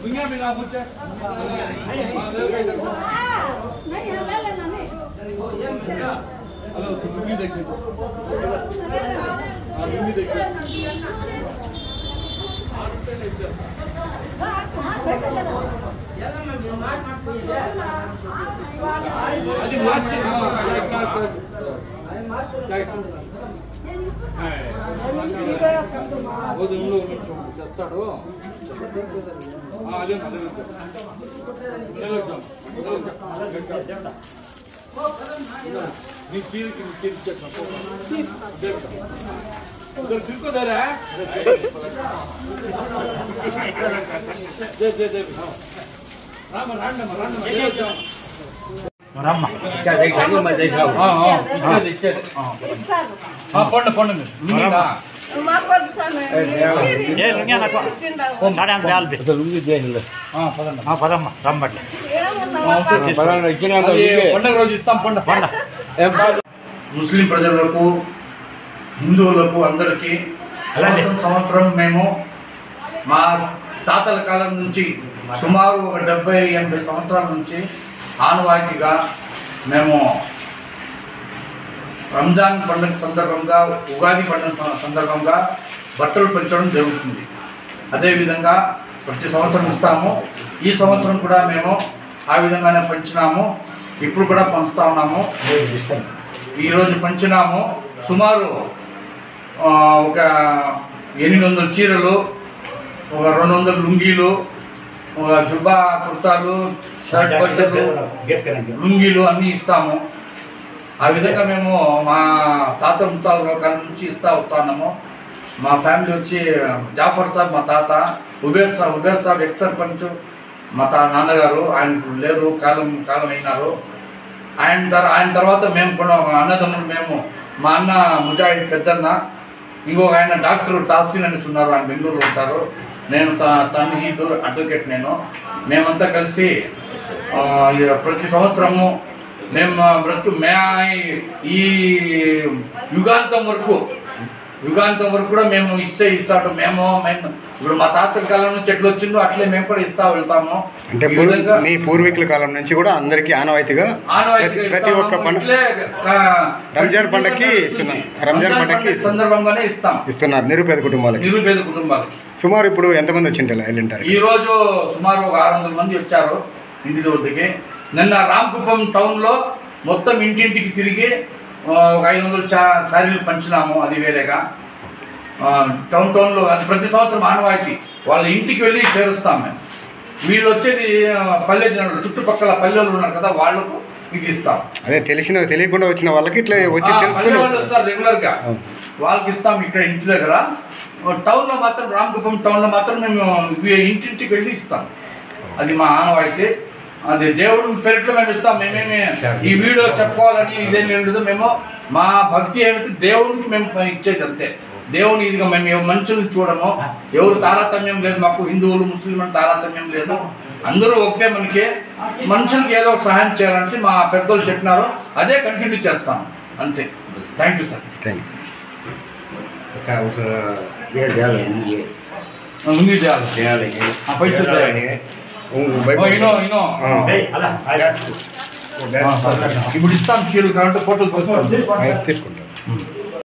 दुनिया में ना पूछे नहीं हल्ला लेना नहीं हेलो सुबह देखिए सुबह देखिए అది మార్చి చేస్తాడు అదే నీ తీరికి తిరుకోదారా రామ రాండమ్మ రామ్మ పండు పండు పదమ్మ రమ్మట్లే పండుగ రోజు ఇస్తాం పండు పండ ముస్లిం ప్రజలకు హిందువులకు అందరికీ సంవత్సరం మేము మా తాతల కాలం నుంచి సుమారు 70-80 సంవత్సరాల నుంచి ఆనవాయితీగా మేము రంజాన్ పండుగ సందర్భంగా ఉగాది పండుగ సందర్భంగా బట్టలు పెంచడం జరుగుతుంది. అదేవిధంగా ప్రతి సంవత్సరం ఇస్తాము. ఈ సంవత్సరం కూడా మేము ఆ విధంగానే పంచినాము. ఇప్పుడు కూడా పంచుతా ఉన్నాము. ఈరోజు పంచినాము. సుమారు ఒక 800 చీరలు, ఒక 200 లుంగీలు, ఒక జుబ్బా కుర్తాలు, షర్ట్ బట్టలు, లుంగీలు అన్నీ ఇస్తాము. ఆ విధంగా మేము మా తాత ముత్తాల కాలం నుంచి ఇస్తూ వస్తున్నాము. మా ఫ్యామిలీ వచ్చి జాఫర్ సాబ్ మా తాత, ఉబేర్ సాబ్ ఎక్స్ సర్పంచ్ మా నాన్నగారు. ఆయన లేరు, కాలం అయినారు. ఆయన తర్వాత మేము కూడా అన్నదమ్ములు, మేము మా అన్న ముజాహిద్ పెద్దన్న, ఇంకొక ఆయన డాక్టర్ తాసీన్ అనేసి ఉన్నారు, ఆయన బెంగళూరులో ఉంటారు. నేను తన్హీద్ అడ్వకేట్. మేమంతా కలిసి ప్రతి సంవత్సరము మేము ఈ యుగాంతం వరకు కూడా మేము ఇస్తాడు. మేము ఇప్పుడు మా తాతల కాలం నుంచి ఎట్లా వచ్చిందో అట్లే మేము కూడా ఇస్తా వెళ్తాము. అంటే మీ పూర్వీకుల కాలం నుంచి కూడా అందరికీ ఆనవాయితీగా ప్రతి ఒక్క పండుగ రంజాన్ పండుగకి సందర్భంగానే ఇస్తున్నారు నిరుపేద కుటుంబాలకి. సుమారు ఇప్పుడు ఎంతమంది వెళ్ళింటారు? ఈ రోజు సుమారు ఒక 600 మంది వచ్చారు ఇంటి వద్దకి. నిన్న రామకుప్పం టౌన్లో మొత్తం ఇంటింటికి తిరిగి ఒక 500 శారీలు పంచినాము. అది వేరేగా టౌన్లో ప్రతి సంవత్సరం ఆనవాయితీ వాళ్ళ ఇంటికి వెళ్ళి చేరుస్తాం మేము. వీళ్ళు వచ్చేది పల్లె జనాలు, చుట్టుపక్కల పల్లెలు ఉన్నారు కదా, వాళ్ళకు ఇది ఇస్తాం. అదే తెలియకుండా వచ్చిన వాళ్ళకి ఇట్లా వచ్చి వాళ్ళు వస్తారు రెగ్యులర్గా, వాళ్ళకి ఇస్తాం. ఇక్కడ ఇంటి దగ్గర టౌన్లో మాత్రం, రామకుప్పం టౌన్లో మాత్రం మేము ఇంటింటికి వెళ్ళి ఇస్తాం. అది మా ఆనవాయితీ. అది దేవుడు పేరుట్లో మేము ఇస్తాం. మేమేమి ఈ వీడియో చెప్పుకోవాలని ఇదేమి ఉండదు. మేము మా భక్తి ఏమిటి, దేవుడికి మేము ఇచ్చేది అంతే. దేవుని ఇదిగా మేము మనుషులను చూడము, ఎవరు తారతమ్యం లేదు మాకు. హిందువులు ముస్లిం అని తారతమ్యం లేదు, అందరూ ఒకటే. మనకి మనుషులకి ఏదో సహాయం చేయాలని మా పెద్దోళ్ళు చెప్పినారు, అదే కంటిన్యూ చేస్తాం అంతే. Thank you sir. థ్యాంక్స్. ఇప్పుడు ఇస్తాం. చీరలు కావాలంటే ఫోటోలు తీసుకుంటాం.